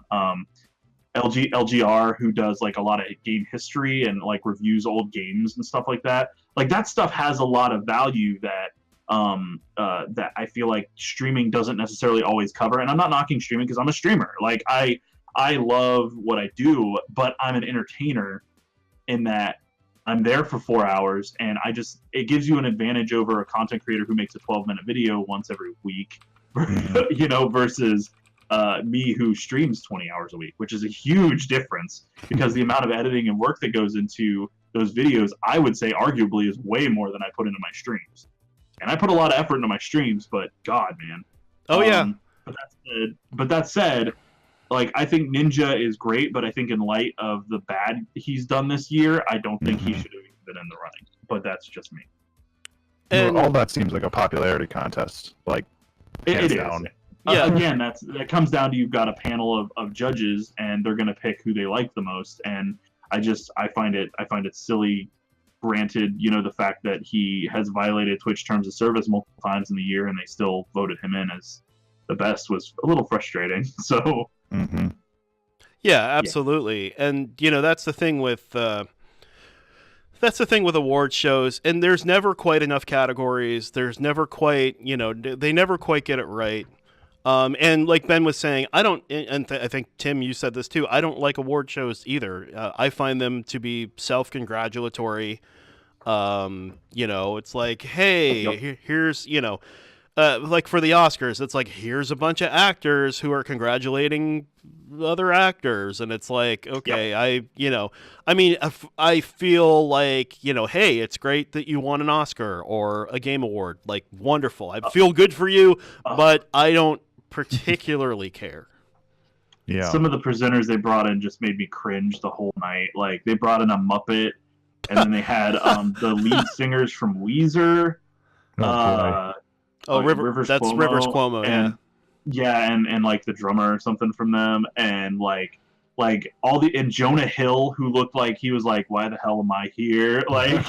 LGR, who does like a lot of game history and like reviews old games and stuff like that. Like that stuff has a lot of value that I feel like streaming doesn't necessarily always cover. And I'm not knocking streaming, because I'm a streamer. Like I love what I do, but I'm an entertainer in that I'm there for 4 hours, and it gives you an advantage over a content creator who makes a 12-minute video once every week, versus me who streams 20 hours a week, which is a huge difference, because the amount of editing and work that goes into those videos, I would say arguably is way more than I put into my streams. And I put a lot of effort into my streams, but God, man. Oh, yeah. But that said, like, I think Ninja is great, but I think in light of the bad he's done this year, I don't think he should have even been in the running. But that's just me. And all that seems like a popularity contest. Like, it is. Down. Yeah. Again, that comes down to, you've got a panel of judges, and they're going to pick who they like the most. And I find it silly. Granted, the fact that he has violated Twitch terms of service multiple times in the year, and they still voted him in as the best, was a little frustrating. So. Yeah, absolutely. Yeah. And that's the thing with award shows, and there's never quite enough categories. There's never quite, they never quite get it right. And like Ben was saying, I think Tim, you said this too, I don't like award shows either. I find them to be self-congratulatory. It's like, hey, here's, like for the Oscars, it's like, here's a bunch of actors who are congratulating other actors, and it's like, okay, I feel like, hey, it's great that you won an Oscar or a Game Award, like, wonderful. I feel good for you, but I don't particularly care. Yeah. Some of the presenters they brought in just made me cringe the whole night. Like, they brought in a Muppet, and then they had the lead singers from Weezer. Rivers Cuomo, and like the drummer or something from them, and like and Jonah Hill, who looked like he was like, why the hell am I here? Like,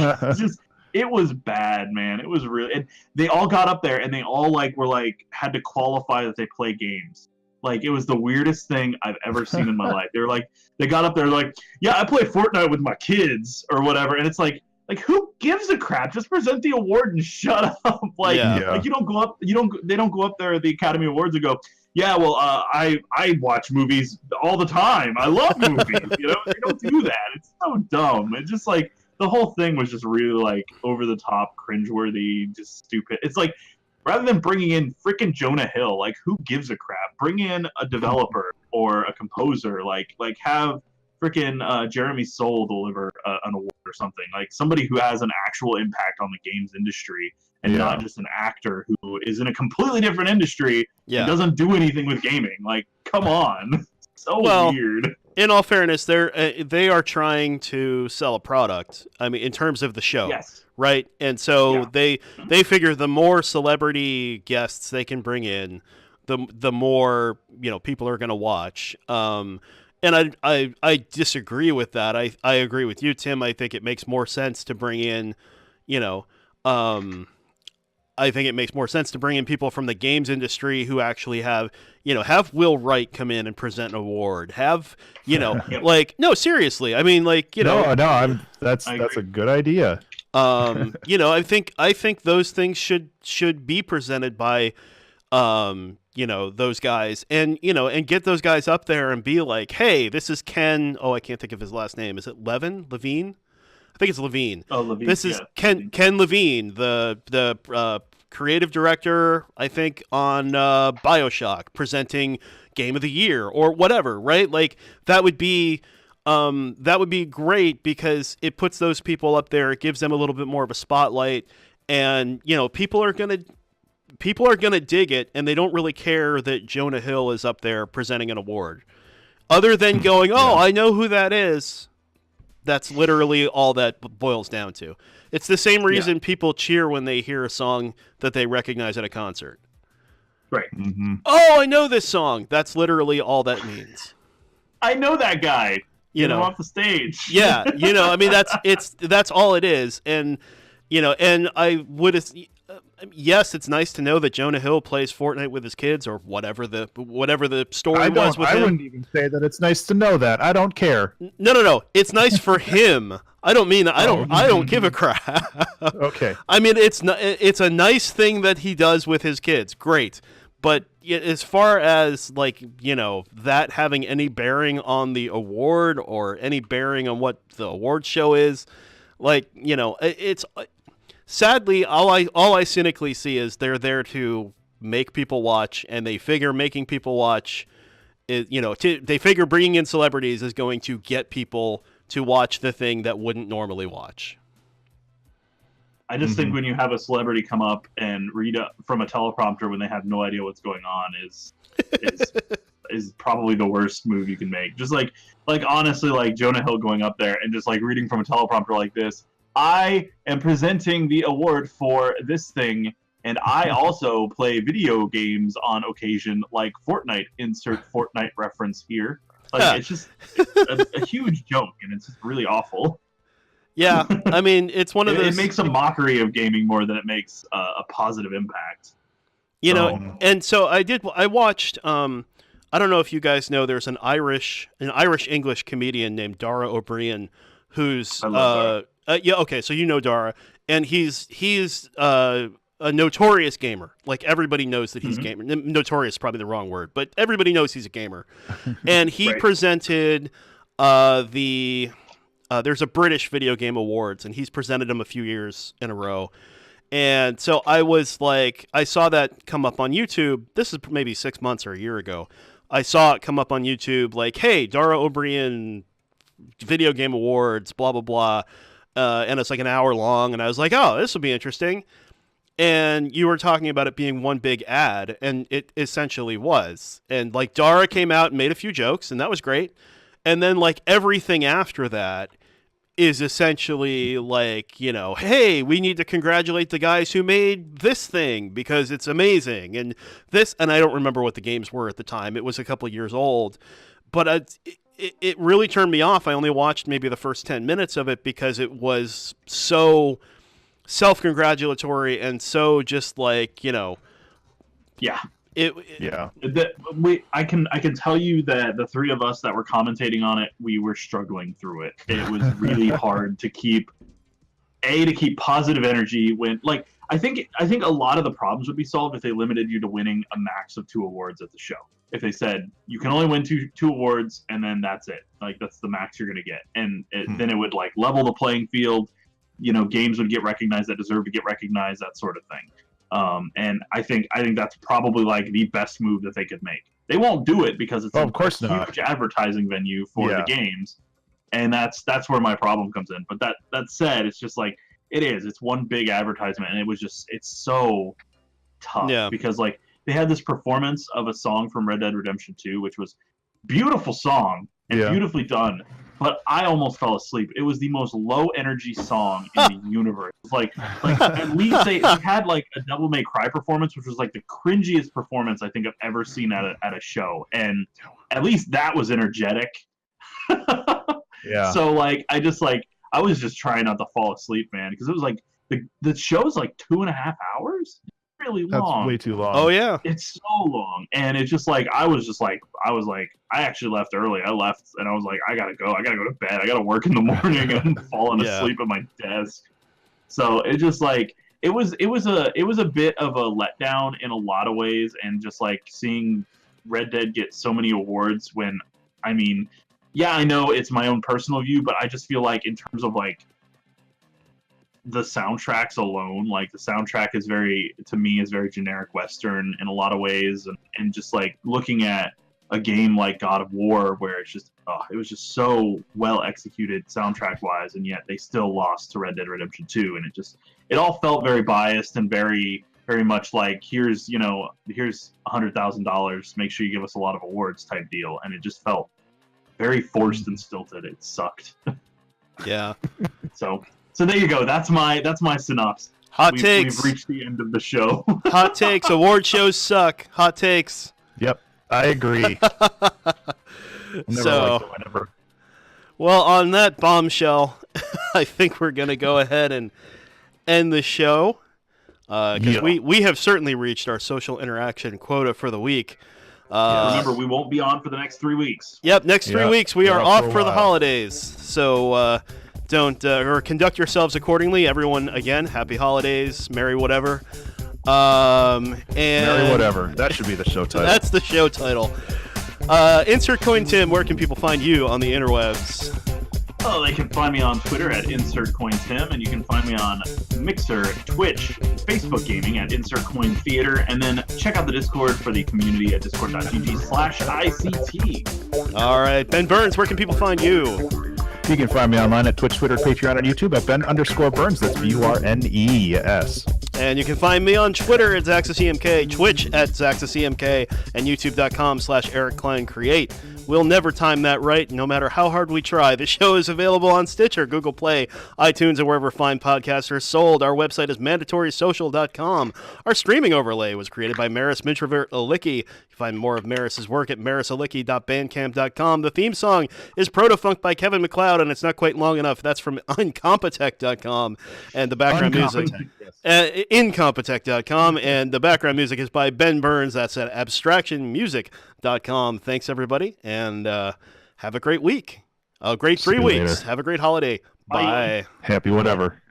it was bad, man. It was really, and they all got up there, and they all had to qualify that they play games. Like, it was the weirdest thing I've ever seen in my life. They got up there like, yeah, I play Fortnite with my kids or whatever, and it's like, who gives a crap? Just present the award and shut up. Like you don't go up. They don't go up there at the Academy Awards and go, yeah, well, I watch movies all the time. I love movies. They don't do that. It's so dumb. It's just like, the whole thing was just really like over the top, cringeworthy, just stupid. It's like, rather than bringing in freaking Jonah Hill, like, who gives a crap? Bring in a developer or a composer. Like have freaking Jeremy Soule deliver an award or something. Like, somebody who has an actual impact on the games industry, and not just an actor who is in a completely different industry and doesn't do anything with gaming. Like, come on. So weird. In all fairness, they are trying to sell a product. I mean, in terms of the show, right? And so they figure the more celebrity guests they can bring in, the more people are going to watch. And I disagree with that. I agree with you, Tim. I think it makes more sense to bring in, I think it makes more sense to bring in people from the games industry who actually have Will Wright come in and present an award. No, seriously. I mean, that's a good idea. I think those things should be presented by, those guys, and get those guys up there and be like, hey, this is Ken. Oh, I can't think of his last name. Is it Levine? I think it's Levine. Oh, Levine. This is Ken Levine, the creative director, I think, on BioShock, presenting Game of the Year or whatever, right? Like that would be great because it puts those people up there. It gives them a little bit more of a spotlight, and people are gonna dig it, and they don't really care that Jonah Hill is up there presenting an award, other than going, "Oh, I know who that is." That's literally all that boils down to. It's the same reason people cheer when they hear a song that they recognize at a concert. Right. Mm-hmm. Oh, I know this song. That's literally all that means. I know that guy. Get him off the stage. Yeah, I mean that's all it is, and I would. Yes, it's nice to know that Jonah Hill plays Fortnite with his kids, or whatever the story was with him. I wouldn't even say that it's nice to know that. I don't care. No. It's nice for him. I don't mean I don't give a crap. Okay. I mean it's a nice thing that he does with his kids. Great. But as far as that having any bearing on the award or any bearing on what the award show is, it's sadly all I cynically see is they're there to make people watch, and they figure making people watch they figure bringing in celebrities is going to get people to watch the thing that wouldn't normally watch. I just think when you have a celebrity come up and read from a teleprompter when they have no idea what's going on is probably the worst move you can make. Just honestly, like Jonah Hill going up there and just reading from a teleprompter like this. I am presenting the award for this thing, and I also play video games on occasion, like Fortnite. Insert Fortnite reference here. It's just a huge joke, and it's just really awful. Yeah, I mean, it's one of those. It makes a mockery of gaming more than it makes a positive impact. And so I watched. I don't know if you guys know. There's an Irish English comedian named Dara O'Brien, who's I love Dara. okay, so Dara, and he's a notorious gamer. Like everybody knows that he's a gamer. Notorious is probably the wrong word, but everybody knows he's a gamer. And he presented there's a British Video Game Awards, and he's presented them a few years in a row. And so I saw that come up on YouTube. This is maybe 6 months or a year ago. I saw it come up on YouTube, hey, Dara O'Brien Video Game Awards, blah, blah, blah. And it's an hour long, and I was like, oh, this will be interesting. And you were talking about it being one big ad, and it essentially was. And Dara came out and made a few jokes, and that was great. And then everything after that is essentially hey, we need to congratulate the guys who made this thing because it's amazing. And I don't remember what the games were at the time. It was a couple of years old, but it really turned me off. I only watched maybe the first 10 minutes of it because it was so self-congratulatory and so just yeah. I can tell you that the three of us that were commentating on it, we were struggling through it. It was really hard to keep positive energy when I think a lot of the problems would be solved if they limited you to winning a max of 2 awards at the show. If they said you can only win two awards and then that's it, that's the max you're gonna get, and then it would level the playing field. Games would get recognized that deserve to get recognized, that sort of thing. And I think that's probably the best move that they could make. They won't do it because it's a huge advertising venue for the games, and that's where my problem comes in. But that said, it's just it's one big advertisement, and it's so tough because they had this performance of a song from Red Dead Redemption 2, which was beautiful song and beautifully done. But I almost fell asleep. It was the most low energy song in the universe. At least they had a Devil May Cry performance, which was the cringiest performance I think I've ever seen at a show. And at least that was energetic. Yeah. So I was just trying not to fall asleep, man, because it was the show's like 2.5 hours. Really long. That's way too long. Oh yeah. It's so long, and it's just like I was like I actually left early. I left, and I was like, I gotta go to bed. I gotta work in the morning, and falling asleep at my desk. So it just like it was a bit of a letdown in a lot of ways, and just like seeing Red Dead get so many awards when, I mean, yeah, I know it's my own personal view, but I just feel like in terms of like the soundtracks alone, like the soundtrack is very generic Western in a lot of ways, and just like looking at a game like God of War where it's just it was just so well executed soundtrack wise, and yet they still lost to Red Dead Redemption 2, and it all felt very biased and very much like here's $100,000, make sure you give us a lot of awards type deal, and it just felt very forced and stilted. It sucked. Yeah. So there you go. That's my synopsis. Takes. We've reached the end of the show. Hot takes. Award shows suck. Hot takes. Yep, I agree. Well, on that bombshell, I think we're going to go ahead and end the show. Because we have certainly reached our social interaction quota for the week. Remember, we won't be on for the next 3 weeks. Yep, next 3 weeks we are off for the holidays. So don't or conduct yourselves accordingly. Everyone, again, happy holidays, merry whatever. And merry whatever. That should be the show title. That's the show title. Insert Coin Tim, where can people find you on the interwebs? Oh, they can find me on Twitter at InsertCoinTim, and you can find me on Mixer, Twitch, Facebook Gaming at InsertCoinTheater, and then check out the Discord for the community at discord.gg/ICT. All right, Ben Burns, where can people find you? You can find me online at Twitch, Twitter, Patreon, and YouTube at Ben_Burns. That's BURNES. And you can find me on Twitter at ZaxxisEMK, Twitch at ZaxxisEMK, and YouTube.com/EricKleinCreate. We'll never time that right, no matter how hard we try. The show is available on Stitcher, Google Play, iTunes, and wherever fine podcasts are sold. Our website is MandatorySocial.com. Our streaming overlay was created by MIntrovrt Alicke. You can find more of Maris's work at marisalicke.bandcamp.com. The theme song is Protofunk by Kevin Macleod, and it's not quite long enough. That's from Incompetech.com. And the background music... Incompetech.com, and the background music is by Ben Burns. That's at abstractionmusic.com. Thanks, everybody, and have a great week. A great 3 weeks. Later. Have a great holiday. Bye. Happy whatever.